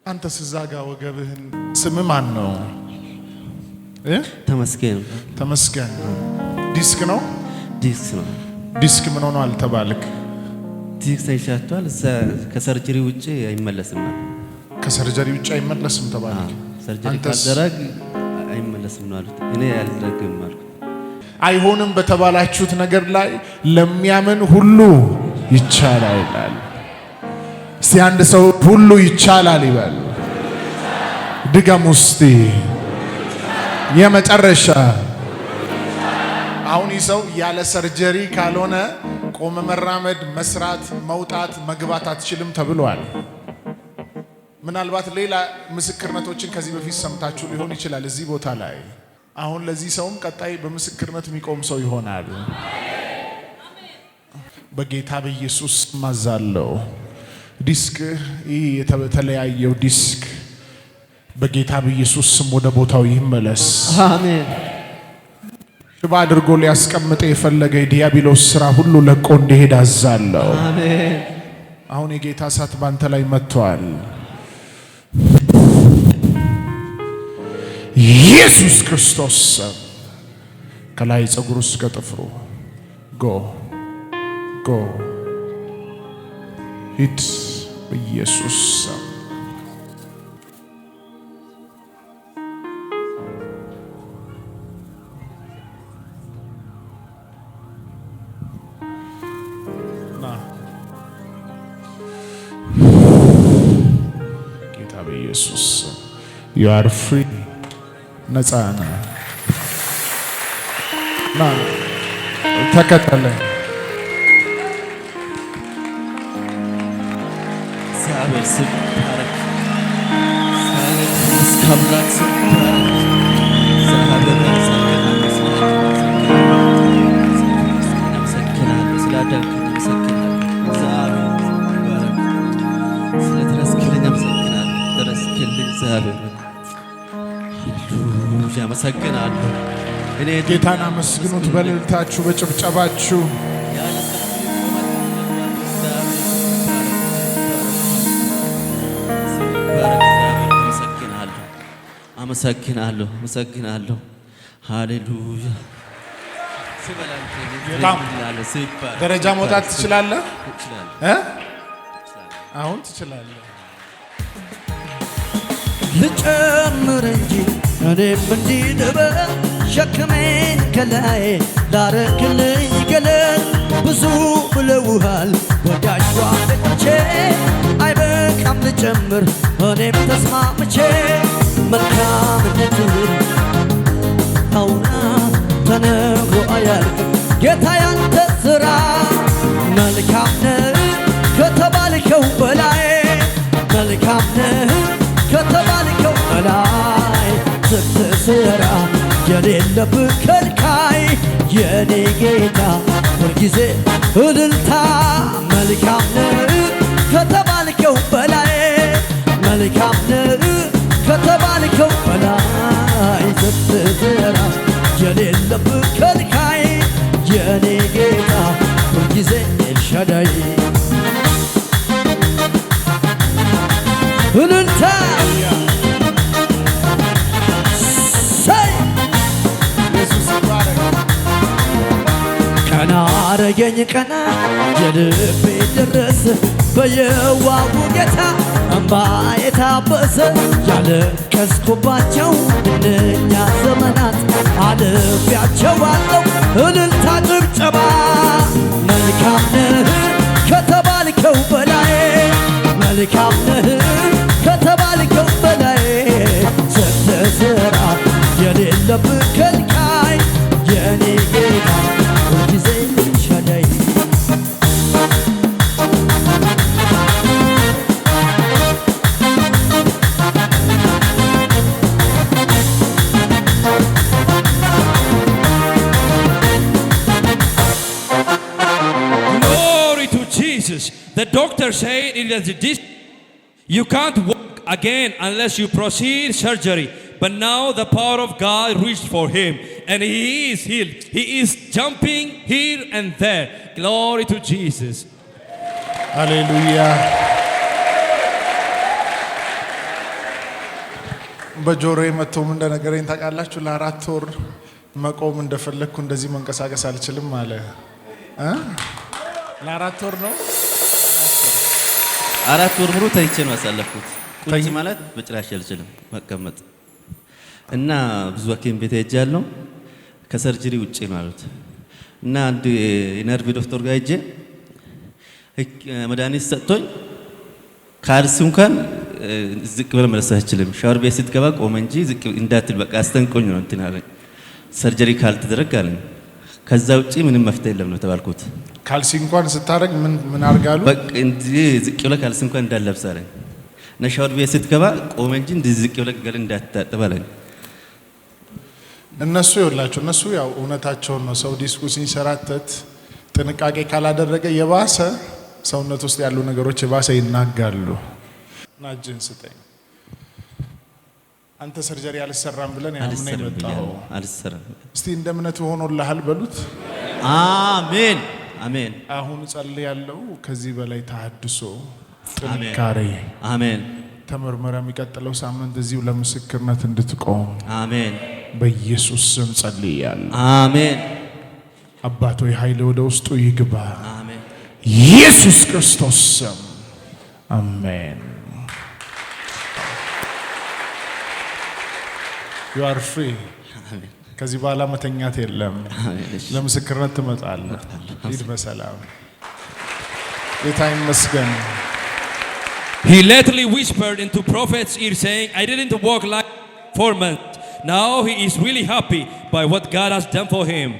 አንተ ስዛጋ ወገብህን ስም ማን ነው? ተመስገን። ተመስገን ዲስክ ነው። ዲስክ ነው። ዲስክ ምን ሆኖ አልተባልክ? ዲስክ ተይሻቷል። ከሰርጀሪ ውጪ አይመለስም። ከሰርጀሪ ውጪ አይመለስም ተባልክ? ሰርጀሪ ካደረግ አይመለስም ነው አሉት። እኔ ያልደረግም አልኩ። አይሆንም በተባላችሁት ነገር ላይ ለሚያምን ሁሉ ይቻላል ይላል። እስቲ አንድ ሰው ሁሉ ይቻላል ይበል። ድገም ውስጥ የመጨረሻ አሁን ይሰው ያለ ሰርጀሪ ካልሆነ ቆመ መራመድ፣ መስራት፣ መውጣት፣ መግባት አትችልም ተብሏል። ምናልባት ሌላ ምስክርነቶችን ከዚህ በፊት ሰምታችሁ ሊሆን ይችላል እዚህ ቦታ ላይ። አሁን ለዚህ ሰውም ቀጣይ በምስክርነት የሚቆም ሰው ይሆናል። በጌታ በኢየሱስ ማዛለው ዲስክ ይህ የተለያየው ዲስክ በጌታ በኢየሱስ ስም ወደ ቦታው ይመለስ። አሜን። ሽባ አድርጎ ሊያስቀምጥ የፈለገ የዲያብሎስ ስራ ሁሉ ለቆ እንዲሄድ አዛለው። አሜን። አሁን የጌታ እሳት ባንተ ላይ መጥቷል። ኢየሱስ ክርስቶስ ከላይ ጸጉሩ እስከ ጥፍሩ ጎ ሂድ በኢየሱስ ጌታ በኢየሱስ you are free ነፃ ነህ። ና ተከተለኝ። እግዚአብሔር ስም ይባረክ። እስከምራት ስም ይባረክ። አመሰግናለሁ። እኔ ጌታን አመስግኑት በእልልታችሁ በጭብጨባችሁ። አመሰግናለሁ። ሃሌሉያ። ደረጃ መውጣት ትችላለህ። አሁን ትችላለህ። ልጨምር እንጂ እኔም እንዲደበል ሸክሜን ከላይ ላረክልኝ ገለል። ብዙ ብለውሃል ወዳጅ ጓደኞቼ፣ አይበቃም ልጨምር እኔም ተስማምቼ። መልካምነትህን አውራ ተነግሮ አያልቅም ጌታ ያንተ ሥራ። መልካም ነህ ከተባልከው በላይ፣ መልካም ነህ ከተባልከው በላይ። ስትሰራ የሌለብህ ከልካይ የኔ ጌታ ሁልጊዜ እልልታ። መልካም ነህ ከተባልከው በላይ፣ መልካም ነህ ከተባልከው በላይ። ስትሰራ የሌለብህ ከልካይ የኔ ጌታ ሁልጊዜ ኤልሻዳይ እልልታ። ቀና አረገኝ ቀና የልቤ ደረሰ በየዋሁ ጌታ እምባ የታበሰ ያለቀስኩባቸው እነኛ ዘመናት አልፌያቸዋለሁ። እልልታ ጭብጨባ። መልካም ነህ ከተባልከው በላይ፣ መልካም ነህ ከተባልከው በላይ። ስትሰራ የሌለብህ ከልካይ የኔ ጌታ ሁልጊዜ ሻዳይ። Glory to Jesus. The doctor said it is this. You can't walk again unless you proceed surgery. But now the power of God reached for him and he is healed. He is jumping here and there. Glory to Jesus. Hallelujah. በጆሮዬ መጥቶ ምን እንደነገረኝ ታውቃላችሁ? ለ4 ወር መቆም እንደፈለግኩ እንደዚህ መንቀሳቀስ አልችልም አለ። ለ4 ወር ነው 4 ወር ሙሉ ተይቼ ነው ያሳለፍኩት። ቁጭ ማለት በጭራሽ አልችልም መቀመጥ እና ብዙ ሐኪም ቤት ሄጃለሁ። ከሰርጀሪ ውጪ ነው አሉት እና አንድ የነርቭ ዶክተር ጋር ሄጄ መድኃኒት ሰጥቶኝ ካልሲ እንኳን ዝቅ ብለህ መለስ አትችልም፣ ሻወር ቤት ስትገባ ቆመ እንጂ ዝቅ እንዳትል በቃ አስጠንቆኝ ነው እንትን አለኝ። ሰርጀሪ ካልተደረገ አለኝ። ከዛ ውጪ ምንም መፍትሄ የለም ነው ተባልኩት። ካልሲ እንኳን ስታረግ ምን አርጋሉ? በቃ እንጂ ዝቅ ብለህ ካልሲ እንኳን እንዳለብስ አለኝ። እና ሻወር ቤት ስትገባ ቆመ እንጂ እንደዚህ ዝቅ ብለህ ገል እንዳትታጠብ አለኝ። እነሱ ይኸውላችሁ እነሱ ያው እውነታቸውን ነው። ሰው ዲስኩ ሲንሸራተት ጥንቃቄ ካላደረገ የባሰ ሰውነት ውስጥ ያሉ ነገሮች የባሰ ይናጋሉ። ናጅን ስጠኝ አንተ ሰርጀሪ አልሰራም ብለን ያምነ ይመጣው አልሰራም። እስቲ እንደ እምነት ሆኖልሃል በሉት። አሜን አሜን። አሁን ጸልያለሁ ከዚህ በላይ ተሐድሶ ጥንካሬ አሜን። ተመርመራ የሚቀጥለው ሳምንት እዚሁ ለምስክርነት እንድትቆም አሜን በኢየሱስ ስም ጸልያለሁ። አሜን። አባቶ ኃይል ወደ ውስጡ ይግባ አሜን ኢየሱስ ክርስቶስ ስም አሜን። You are free. ከዚህ በኋላ መተኛት የለም። ለምስክርነት ትመጣለህ። ሂድ በሰላም ጌታ ይመስገን። He lately whispered into prophet's ear saying, I didn't walk like 4 months. Now he is really happy by what God has done for him.